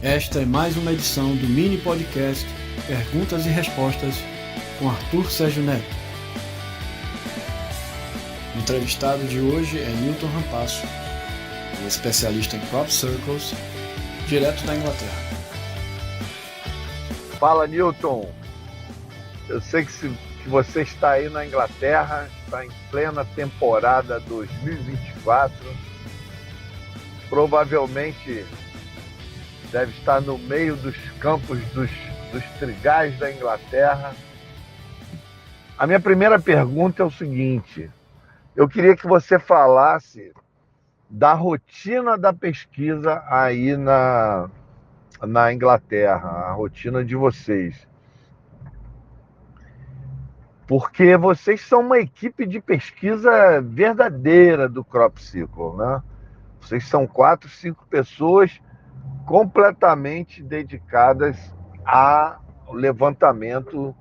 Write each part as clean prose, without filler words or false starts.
Esta é mais uma edição do mini podcast Perguntas e Respostas com Arthur Sérgio Neto. O entrevistado de hoje é Newton Rampasso, um especialista em Crop Circles, direto da Inglaterra. Fala, Newton. Eu sei que você está aí na Inglaterra, está em plena temporada 2024. Provavelmente deve estar no meio dos campos dos trigais da Inglaterra. A minha primeira pergunta é o seguinte: eu queria que você falasse da rotina da pesquisa aí na Inglaterra, a rotina de vocês. Porque vocês são uma equipe de pesquisa verdadeira do Crop Circle, né? Vocês são 4, 5 pessoas completamente dedicadas ao levantamento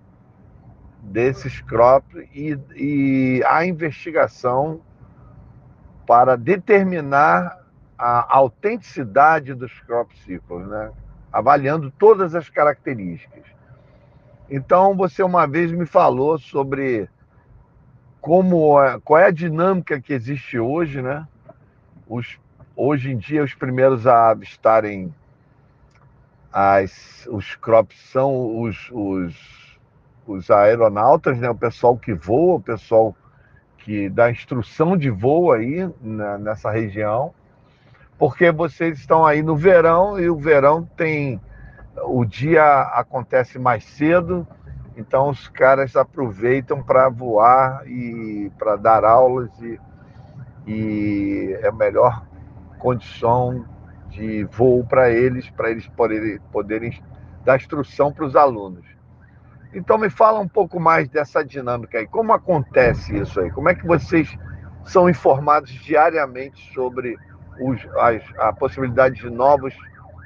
desses crops e à investigação para determinar a autenticidade dos Crop Circles, né? Avaliando todas as características. Então, você uma vez me falou sobre qual é a dinâmica que existe hoje, né? Hoje em dia, os primeiros a avistarem os crops são os aeronautas, né? O pessoal que voa, o pessoal que dá instrução de voo aí nessa região, porque vocês estão aí no verão e o verão o dia acontece mais cedo, então os caras aproveitam para voar e para dar aulas e é a melhor condição de voo para eles poderem dar instrução para os alunos. Então me fala um pouco mais dessa dinâmica aí. Como acontece isso aí? Como é que vocês são informados diariamente sobre a possibilidade de novos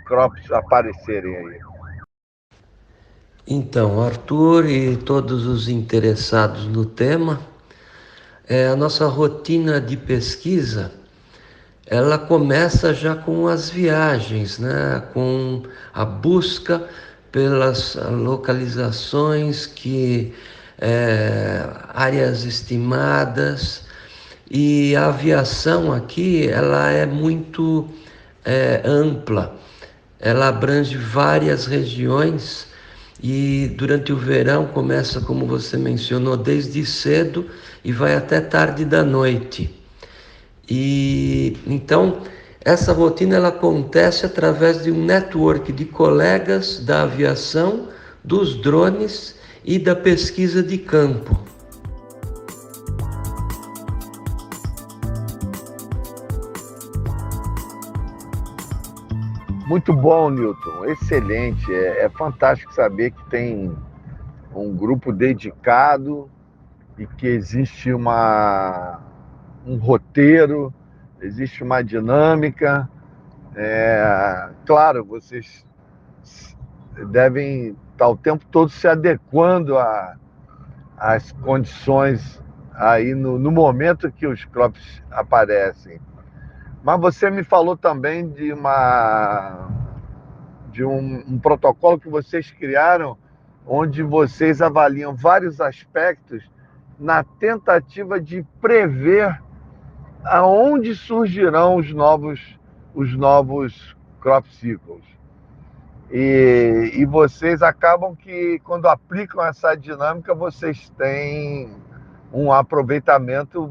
crops aparecerem aí? Então, Arthur e todos os interessados no tema, a nossa rotina de pesquisa, ela começa já com as viagens, né? Com a busca pelas localizações áreas estimadas, e a aviação aqui, ela é muito ampla, ela abrange várias regiões e durante o verão começa, como você mencionou, desde cedo e vai até tarde da noite. E então essa rotina ela acontece através de um network de colegas da aviação, dos drones e da pesquisa de campo. Muito bom, Newton. Excelente. É fantástico saber que tem um grupo dedicado e que existe um roteiro, existe uma dinâmica. Claro, vocês devem estar o tempo todo se adequando às condições aí no momento que os crops aparecem. Mas você me falou também de um protocolo que vocês criaram, onde vocês avaliam vários aspectos na tentativa de prever aonde surgirão os novos crop circles. E vocês acabam que, quando aplicam essa dinâmica, vocês têm um aproveitamento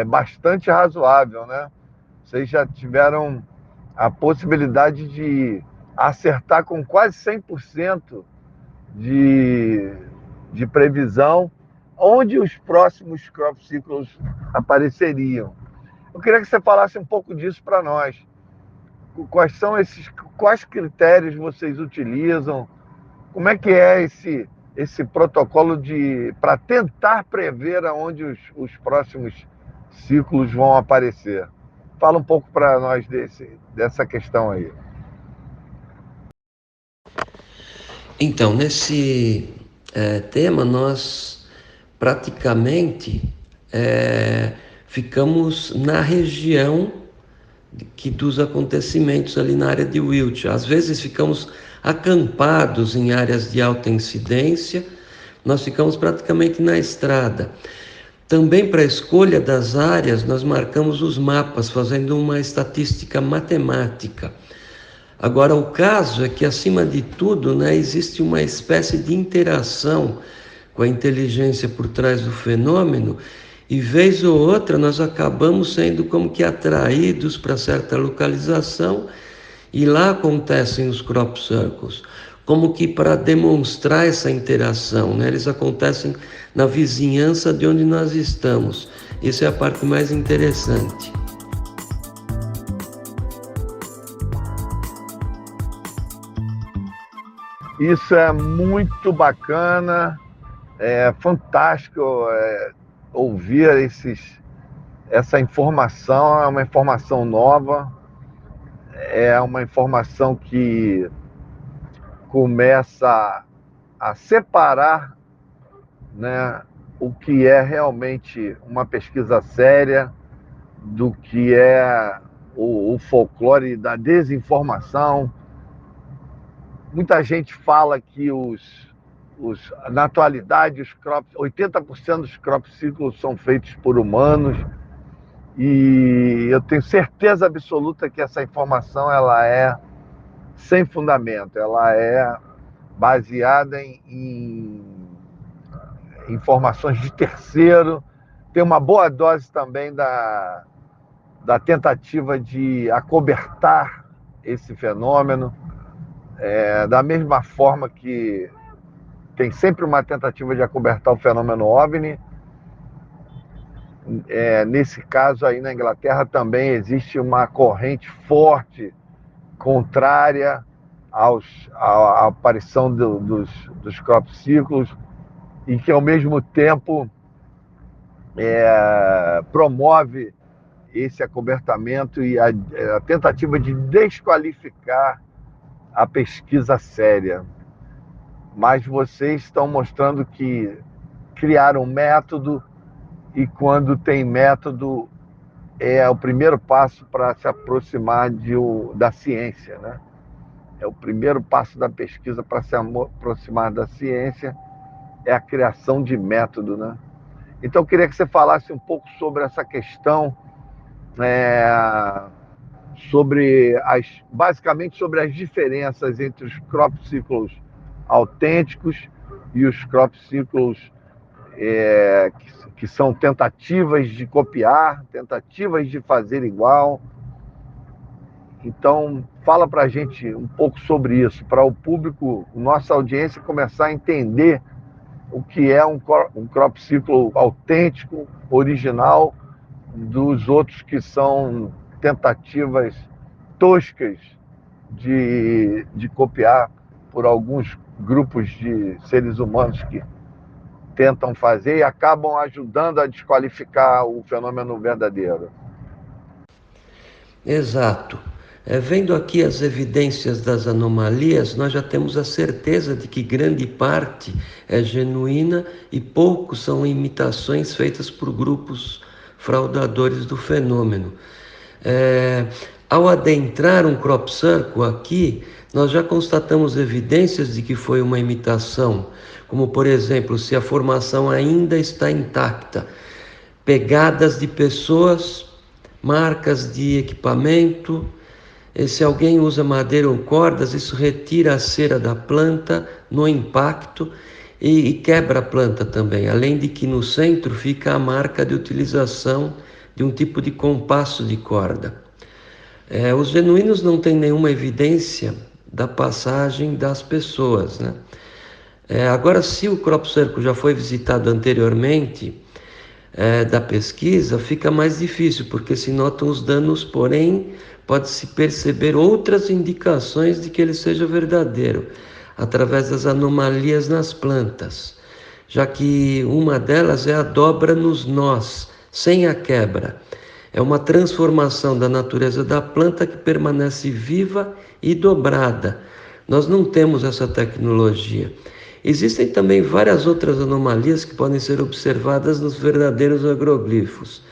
bastante razoável, né? Vocês já tiveram a possibilidade de acertar com quase 100% de previsão onde os próximos crop cycles apareceriam. Eu queria que você falasse um pouco disso para nós. Quais critérios vocês utilizam? Como é que é esse protocolo para tentar prever aonde os próximos ciclos vão aparecer? Fala um pouco para nós dessa questão aí. Então, nesse tema, nós praticamente ficamos na região dos acontecimentos ali na área de Wiltshire. Às vezes ficamos acampados em áreas de alta incidência, nós ficamos praticamente na estrada. Também para a escolha das áreas, nós marcamos os mapas, fazendo uma estatística matemática. Agora, o caso é que, acima de tudo, né, existe uma espécie de interação com a inteligência por trás do fenômeno, e vez ou outra nós acabamos sendo como que atraídos para certa localização, e lá acontecem os crop circles, como que para demonstrar essa interação, né? Eles acontecem na vizinhança de onde nós estamos. Isso é a parte mais interessante. Isso é muito bacana, é fantástico ouvir essa informação. É uma informação nova, é uma informação que começa a separar, né, o que é realmente uma pesquisa séria do que é o folclore da desinformação. Muita gente fala que na atualidade 80% dos crop circles são feitos por humanos, e eu tenho certeza absoluta que essa informação ela é sem fundamento, ela é baseada em informações de terceiro. Tem uma boa dose também da tentativa de acobertar esse fenômeno, da mesma forma que tem sempre uma tentativa de acobertar o fenômeno OVNI. Nesse caso aí na Inglaterra também existe uma corrente forte contrária à aparição dos crop circles, e que ao mesmo tempo promove esse acobertamento e a tentativa de desqualificar a pesquisa séria. Mas vocês estão mostrando que criaram um método, e quando tem método é o primeiro passo para se aproximar da ciência, né? É o primeiro passo da pesquisa para se aproximar da ciência, é a criação de método, né? Então eu queria que você falasse um pouco sobre essa questão, basicamente sobre as diferenças entre os crop circles autênticos e os crop circles que são tentativas de copiar, tentativas de fazer igual. Então, fala para a gente um pouco sobre isso, para o público, nossa audiência, começar a entender o que é um crop circle autêntico, original, dos outros que são tentativas toscas de copiar por alguns grupos de seres humanos que tentam fazer e acabam ajudando a desqualificar o fenômeno verdadeiro. Exato. Vendo aqui as evidências das anomalias, nós já temos a certeza de que grande parte é genuína e pouco são imitações feitas por grupos fraudadores do fenômeno. Ao adentrar um crop circle aqui, nós já constatamos evidências de que foi uma imitação, como, por exemplo, se a formação ainda está intacta, pegadas de pessoas, marcas de equipamento. Se alguém usa madeira ou cordas, isso retira a cera da planta no impacto e quebra a planta também, além de que no centro fica a marca de utilização de um tipo de compasso de corda. Os genuínos não têm nenhuma evidência da passagem das pessoas, né? Agora, se o crop circle já foi visitado anteriormente da pesquisa, fica mais difícil, porque se notam os danos, porém pode-se perceber outras indicações de que ele seja verdadeiro, através das anomalias nas plantas, já que uma delas é a dobra nos nós, sem a quebra. É uma transformação da natureza da planta que permanece viva e dobrada. Nós não temos essa tecnologia. Existem também várias outras anomalias que podem ser observadas nos verdadeiros agroglifos,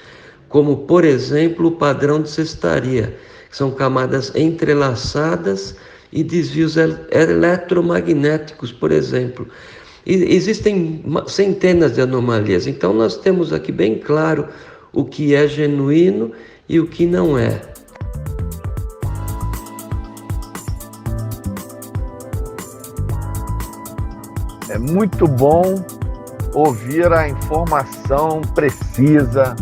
como, por exemplo, o padrão de sextaria, que são camadas entrelaçadas e desvios eletromagnéticos, por exemplo. E existem centenas de anomalias, então nós temos aqui bem claro o que é genuíno e o que não é. É muito bom ouvir a informação precisa,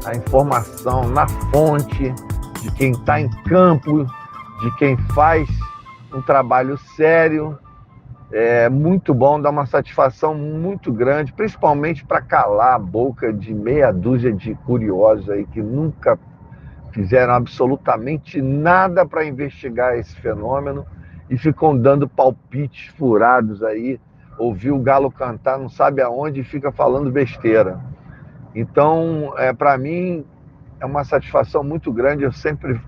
a informação na fonte, de quem está em campo, de quem faz um trabalho sério. É muito bom, dá uma satisfação muito grande, principalmente para calar a boca de meia dúzia de curiosos aí que nunca fizeram absolutamente nada para investigar esse fenômeno e ficam dando palpites furados aí, ouvir o galo cantar não sabe aonde e fica falando besteira. Então, para mim, é uma satisfação muito grande. Eu sempre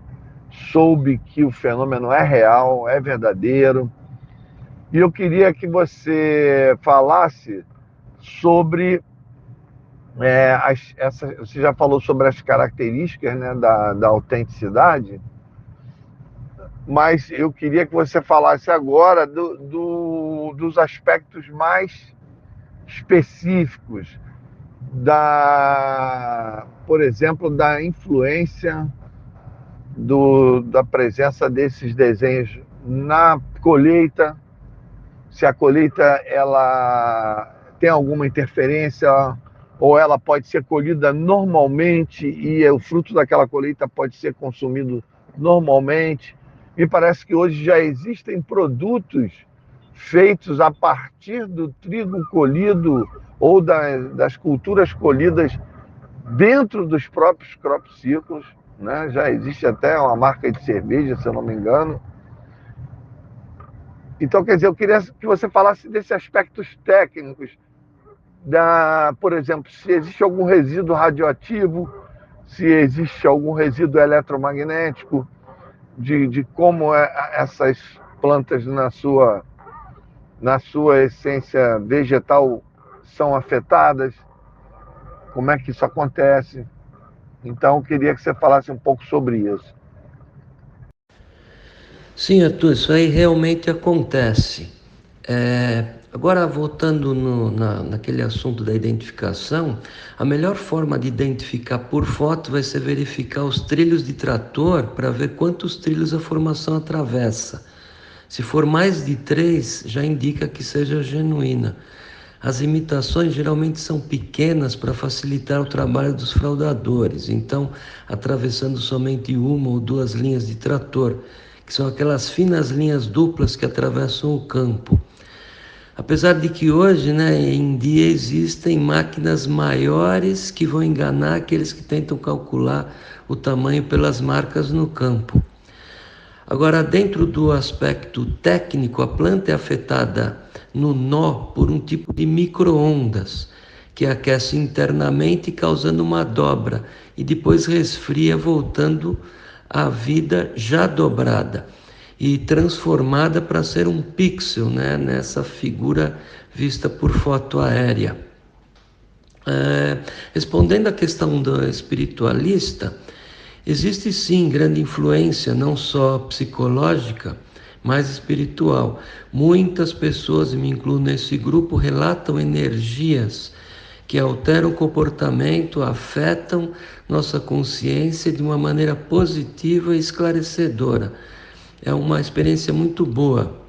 soube que o fenômeno é real, é verdadeiro. E eu queria que você falasse sobre você já falou sobre as características, né, da autenticidade, mas eu queria que você falasse agora dos aspectos mais específicos por exemplo, da influência da presença desses desenhos na colheita, se a colheita ela tem alguma interferência ou ela pode ser colhida normalmente e o fruto daquela colheita pode ser consumido normalmente. Me parece que hoje já existem produtos feitos a partir do trigo colhido ou das culturas colhidas dentro dos próprios crop circles, né? Já existe até uma marca de cerveja, se eu não me engano. Então, quer dizer, eu queria que você falasse desses aspectos técnicos, por exemplo, se existe algum resíduo radioativo, se existe algum resíduo eletromagnético, de como essas plantas na sua essência vegetal são afetadas, como é que isso acontece. Então, eu queria que você falasse um pouco sobre isso. Sim, Arthur, isso aí realmente acontece. Agora, voltando naquele assunto da identificação, a melhor forma de identificar por foto vai ser verificar os trilhos de trator para ver quantos trilhos a formação atravessa. Se for mais de 3, já indica que seja genuína. As imitações geralmente são pequenas para facilitar o trabalho dos fraudadores, então, atravessando somente uma ou duas linhas de trator, que são aquelas finas linhas duplas que atravessam o campo. Apesar de que hoje, em dia, existem máquinas maiores que vão enganar aqueles que tentam calcular o tamanho pelas marcas no campo. Agora, dentro do aspecto técnico, a planta é afetada no nó por um tipo de micro-ondas, que aquece internamente, causando uma dobra, e depois resfria, voltando à vida já dobrada e transformada para ser um pixel, nessa figura vista por foto aérea. Respondendo à questão do espiritualista, existe sim grande influência, não só psicológica, mas espiritual. Muitas pessoas, e me incluo nesse grupo, relatam energias que alteram o comportamento, afetam nossa consciência de uma maneira positiva e esclarecedora. É uma experiência muito boa.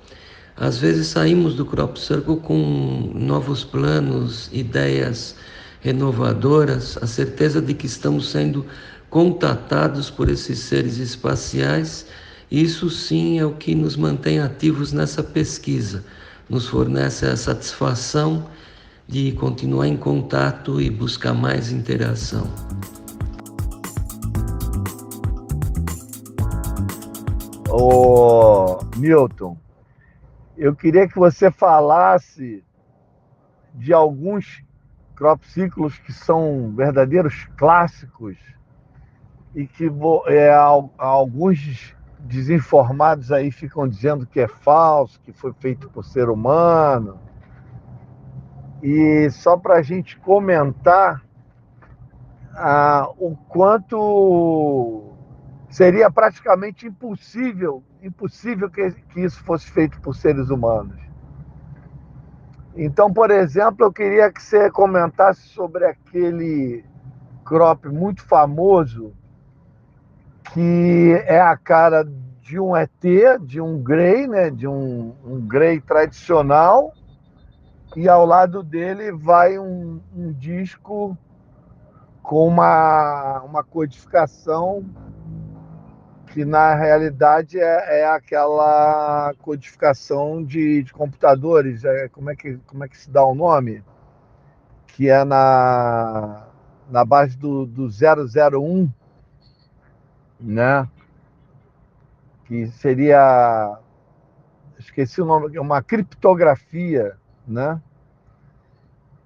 Às vezes saímos do Crop Circle com novos planos, ideias renovadoras, a certeza de que estamos sendo contatados por esses seres espaciais. Isso sim é o que nos mantém ativos nessa pesquisa, nos fornece a satisfação de continuar em contato e buscar mais interação. Milton, eu queria que você falasse de alguns crop ciclos que são verdadeiros clássicos e que alguns desinformados aí ficam dizendo que é falso, que foi feito por ser humano. E só para a gente comentar, o quanto seria praticamente impossível que isso fosse feito por seres humanos. Então, por exemplo, eu queria que você comentasse sobre aquele crop muito famoso, que é a cara de um ET, de um Grey, né? De um Grey tradicional, e ao lado dele vai um disco com uma codificação que na realidade é aquela codificação de computadores. Como é que se dá o nome? Que é na base do 001, né? Que seria, esqueci o nome, uma criptografia, né?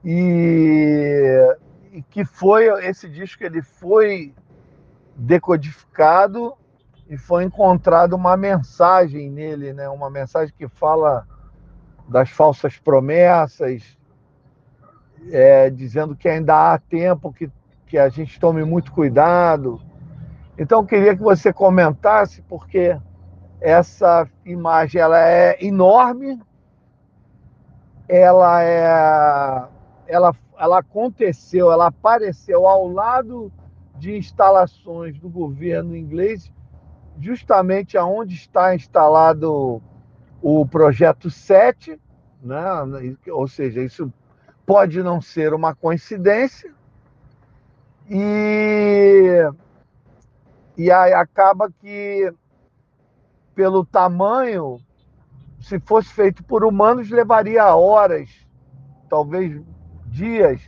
E que foi, esse disco ele foi decodificado e foi encontrada uma mensagem nele, né? Uma mensagem que fala das falsas promessas, dizendo que ainda há tempo, que a gente tome muito cuidado. Então, eu queria que você comentasse, porque essa imagem ela é enorme, ela aconteceu, ela apareceu ao lado de instalações do governo inglês, justamente aonde está instalado o projeto 7, né? Ou seja, isso pode não ser uma coincidência, e aí acaba que, pelo tamanho, se fosse feito por humanos, levaria horas, talvez dias,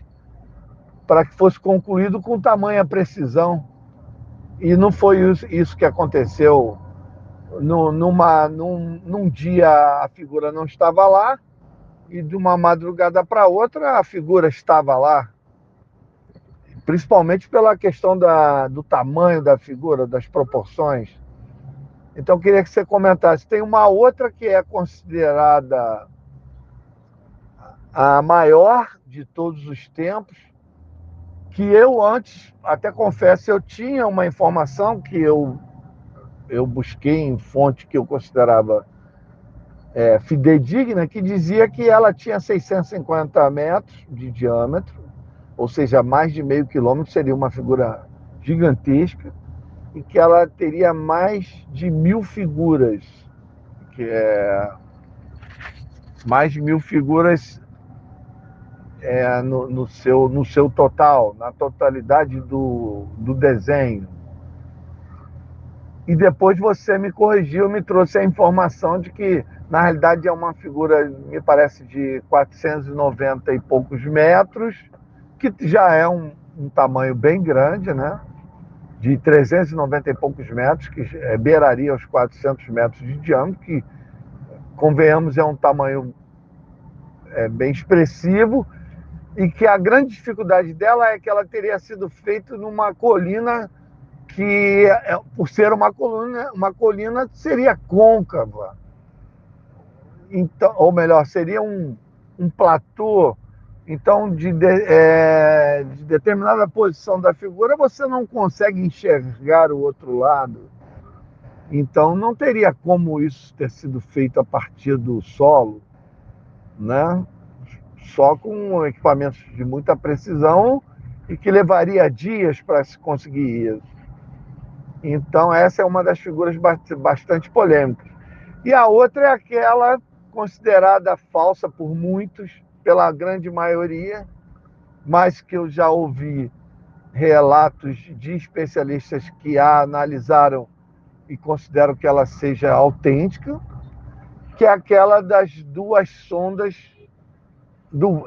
para que fosse concluído com tamanha precisão. E não foi isso que aconteceu. Num dia a figura não estava lá, e de uma madrugada para outra a figura estava lá. Principalmente pela questão do tamanho da figura, das proporções. Então eu queria que você comentasse. Tem uma outra que é considerada a maior de todos os tempos, que eu antes, até confesso, eu tinha uma informação que eu busquei em fonte que eu considerava fidedigna, que dizia que ela tinha 650 metros de diâmetro, ou seja, mais de meio quilômetro, seria uma figura gigantesca, e que ela teria mais de 1.000 figuras, que é mais de 1.000 figuras no seu total, na totalidade do desenho. E depois você me corrigiu, me trouxe a informação de que, na realidade, é uma figura, me parece, de 490 e poucos metros, que já é um tamanho bem grande, né? De 390 e poucos metros, que beiraria os 400 metros de diâmetro, que, convenhamos, é um tamanho bem expressivo, e que a grande dificuldade dela é que ela teria sido feita numa colina que, por ser uma colina seria côncava. Então, ou melhor, seria um platô. Então, de determinada posição da figura, você não consegue enxergar o outro lado. Então, não teria como isso ter sido feito a partir do solo, né? Só com equipamentos de muita precisão e que levaria dias para se conseguir isso. Então, essa é uma das figuras bastante polêmicas. E a outra é aquela considerada falsa por muitos, pela grande maioria, mas que eu já ouvi relatos de especialistas que a analisaram e consideram que ela seja autêntica, que é aquela das duas sondas.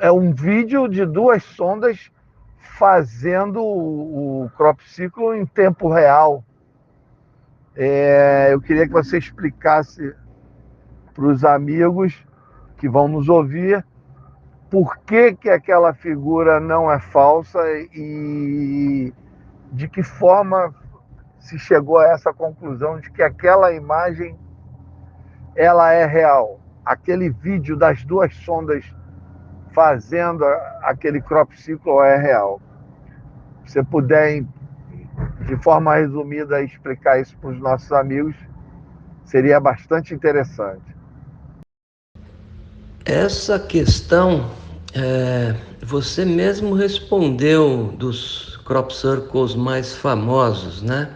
É um vídeo de duas sondas fazendo o crop ciclo em tempo real. Eu queria que você explicasse para os amigos que vão nos ouvir por que aquela figura não é falsa e de que forma se chegou a essa conclusão de que aquela imagem ela é real. Aquele vídeo das duas sondas fazendo aquele crop cycle é real. Se você puder, de forma resumida, explicar isso para os nossos amigos, seria bastante interessante. Essa questão, você mesmo respondeu dos crop circles mais famosos, né?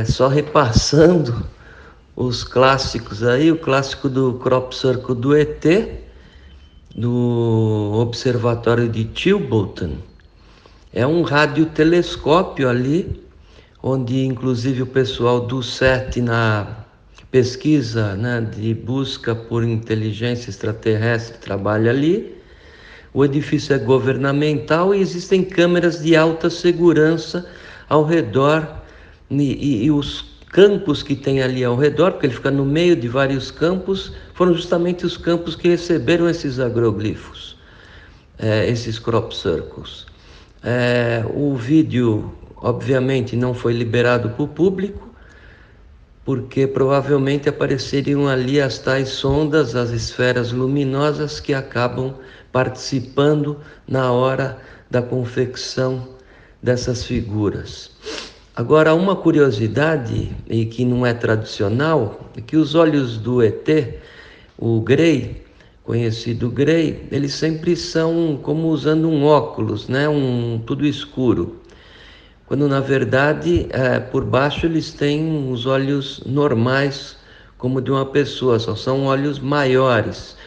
Só repassando os clássicos aí, o clássico do crop circle do ET, do Observatório de Chilbolton, é um radiotelescópio ali, onde inclusive o pessoal do SET na pesquisa, né, de busca por inteligência extraterrestre trabalha ali. O edifício é governamental e existem câmeras de alta segurança ao redor e os campos que tem ali ao redor, porque ele fica no meio de vários campos, foram justamente os campos que receberam esses agroglifos, esses crop circles. O vídeo, obviamente, não foi liberado para o público, porque provavelmente apareceriam ali as tais sondas, as esferas luminosas que acabam participando na hora da confecção dessas figuras. Agora, uma curiosidade, e que não é tradicional, é que os olhos do ET, o Grey, conhecido Grey, eles sempre são como usando um óculos, né? Tudo escuro. Quando na verdade, por baixo eles têm os olhos normais, como de uma pessoa, só são olhos maiores.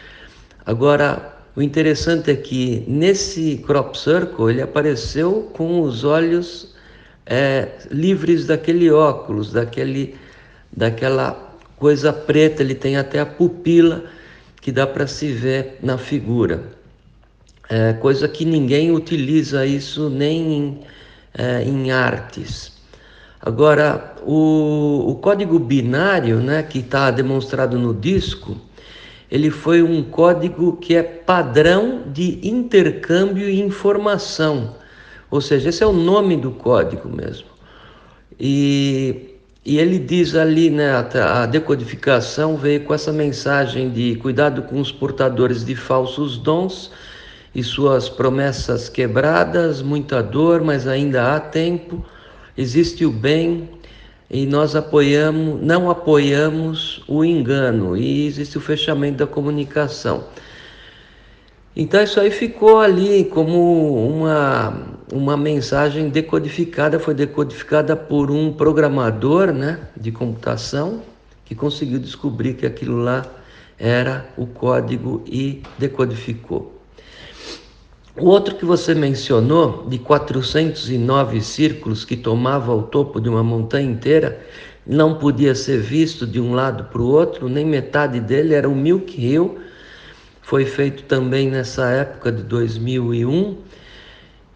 Agora, o interessante é que nesse crop circle ele apareceu com os olhos livres daquele óculos, daquela coisa preta. Ele tem até a pupila que dá para se ver na figura. Coisa que ninguém utiliza isso nem em artes. Agora, o código binário, né, que está demonstrado no disco, ele foi um código que é padrão de intercâmbio e informação. Ou seja, esse é o nome do código mesmo. E ele diz ali, né, a decodificação veio com essa mensagem de cuidado com os portadores de falsos dons e suas promessas quebradas, muita dor, mas ainda há tempo, existe o bem e nós não apoiamos o engano, e existe o fechamento da comunicação. Então isso aí ficou ali como uma mensagem decodificada, foi decodificada por um programador, né, de computação, que conseguiu descobrir que aquilo lá era o código e decodificou. O outro que você mencionou, de 409 círculos que tomava o topo de uma montanha inteira, não podia ser visto de um lado para o outro, nem metade dele, era o Milk Hill. Foi feito também nessa época de 2001.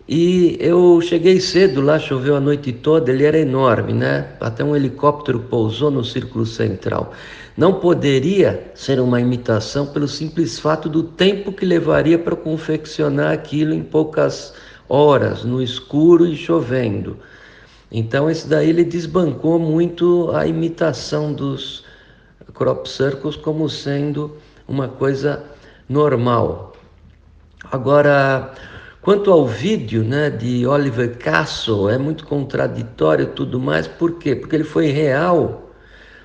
E eu cheguei cedo lá, choveu a noite toda, ele era enorme, né? Até um helicóptero pousou no círculo central. Não poderia ser uma imitação pelo simples fato do tempo que levaria para confeccionar aquilo em poucas horas, no escuro e chovendo. Então esse daí ele desbancou muito a imitação dos crop circles como sendo uma coisa normal. Agora, quanto ao vídeo, né, de Oliver Castle, é muito contraditório e tudo mais. Por quê? Porque ele foi real,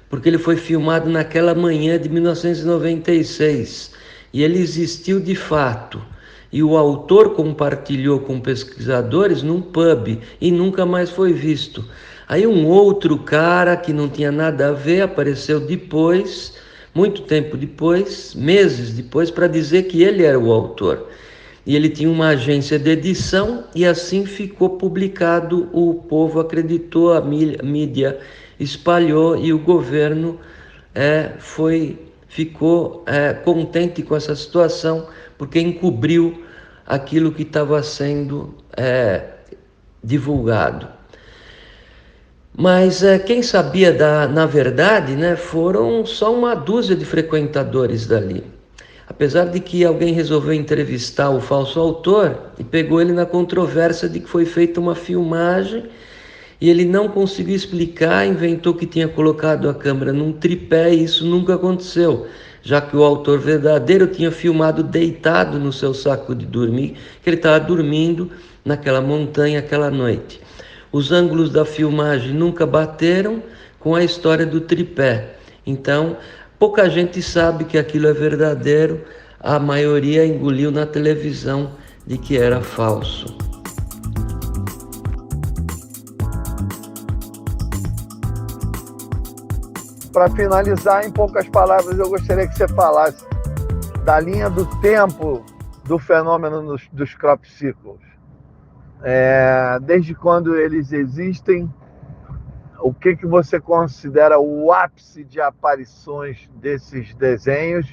porque ele foi filmado naquela manhã de 1996 e ele existiu de fato. E o autor compartilhou com pesquisadores num pub e nunca mais foi visto. Aí um outro cara que não tinha nada a ver apareceu depois, muito tempo depois, meses depois, para dizer que ele era o autor. E ele tinha uma agência de edição e assim ficou publicado. O povo acreditou, a mídia espalhou e o governo ficou contente com essa situação, porque encobriu aquilo que estava sendo divulgado. Mas quem sabia na verdade, né, foram só uma dúzia de frequentadores dali. Apesar de que alguém resolveu entrevistar o falso autor e pegou ele na controvérsia de que foi feita uma filmagem e ele não conseguiu explicar, inventou que tinha colocado a câmera num tripé e isso nunca aconteceu. já que o autor verdadeiro tinha filmado deitado no seu saco de dormir, que ele estava dormindo naquela montanha aquela noite. Os ângulos da filmagem nunca bateram com a história do tripé. Então, pouca gente sabe que aquilo é verdadeiro, a maioria engoliu na televisão de que era falso. Para finalizar, em poucas palavras, eu gostaria que você falasse da linha do tempo do fenômeno dos crop circles. Desde quando eles existem, o que você considera o ápice de aparições desses desenhos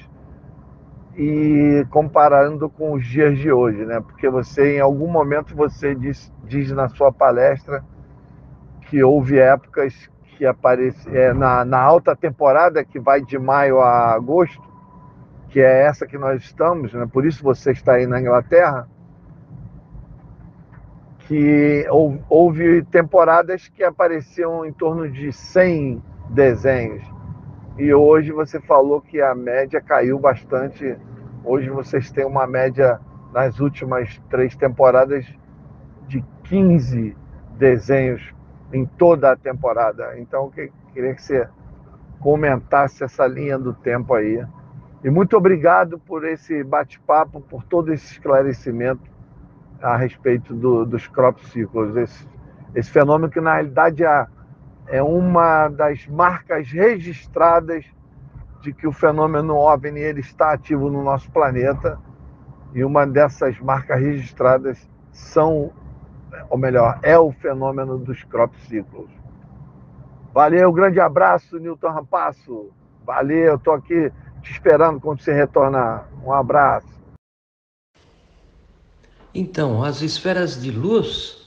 e comparando com os dias de hoje, né? Porque você, em algum momento, você diz na sua palestra que houve épocas que aparece na alta temporada, que vai de maio a agosto, que é essa que nós estamos, né? Por isso você está aí na Inglaterra, que houve temporadas que apareciam em torno de 100 desenhos. E hoje você falou que a média caiu bastante. Hoje vocês têm uma média, nas últimas 3 temporadas, de 15 desenhos em toda a temporada. Então, eu queria que você comentasse essa linha do tempo aí. E muito obrigado por esse bate-papo, por todo esse esclarecimento a respeito dos crop circles. Esse fenômeno que, na realidade, é uma das marcas registradas de que o fenômeno OVNI ele está ativo no nosso planeta. E uma dessas marcas registradas é o fenômeno dos crop circles. Valeu, grande abraço, Newton Rampasso. Valeu, estou aqui te esperando quando você retornar. Um abraço. Então, as esferas de luz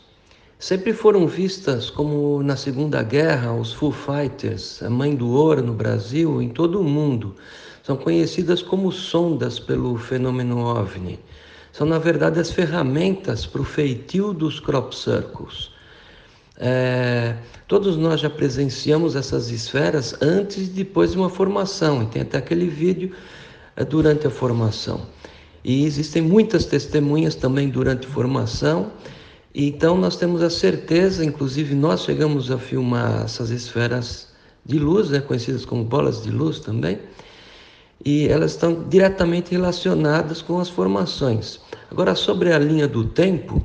sempre foram vistas como na Segunda Guerra, os Foo Fighters, a mãe do ouro no Brasil, em todo o mundo. São conhecidas como sondas pelo fenômeno OVNI. São, na verdade, as ferramentas para o feitio dos crop circles. Todos nós já presenciamos essas esferas antes e depois de uma formação. E tem até aquele vídeo durante a formação. E existem muitas testemunhas também durante a formação. Então nós temos a certeza, inclusive nós chegamos a filmar essas esferas de luz, conhecidas como bolas de luz também, e elas estão diretamente relacionadas com as formações. Agora, sobre a linha do tempo,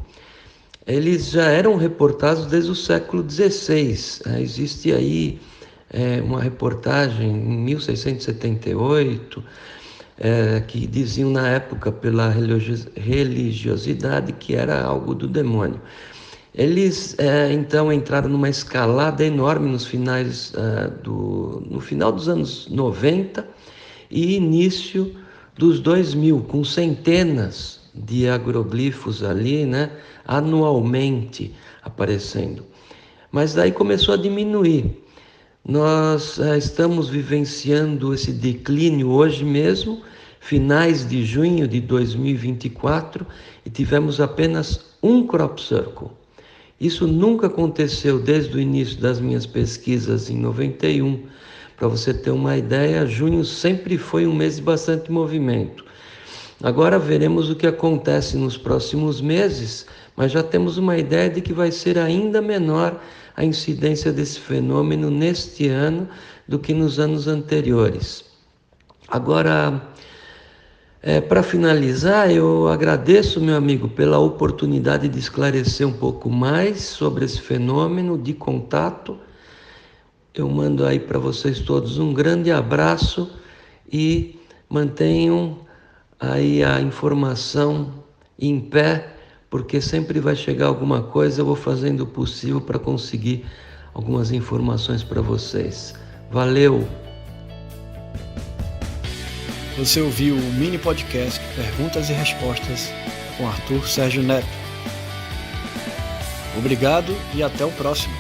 eles já eram reportados desde o século XVI. Existe aí uma reportagem em 1678, que diziam na época pela religiosidade que era algo do demônio. Eles então entraram numa escalada enorme no final dos anos 90 e início dos 2000, com centenas de agroglifos ali, anualmente aparecendo. Mas daí começou a diminuir. Nós estamos vivenciando esse declínio hoje mesmo, finais de junho de 2024, e tivemos apenas um crop circle. Isso nunca aconteceu desde o início das minhas pesquisas em 91. Para você ter uma ideia, junho sempre foi um mês de bastante movimento. Agora veremos o que acontece nos próximos meses, mas já temos uma ideia de que vai ser ainda menor a incidência desse fenômeno neste ano do que nos anos anteriores. Agora, para finalizar, eu agradeço, meu amigo, pela oportunidade de esclarecer um pouco mais sobre esse fenômeno de contato. Eu mando aí para vocês todos um grande abraço e mantenham aí a informação em pé, porque sempre vai chegar alguma coisa. Eu vou fazendo o possível para conseguir algumas informações para vocês. Valeu! Você ouviu o mini podcast Perguntas e Respostas com Arthur Sérgio Neto. Obrigado e até o próximo.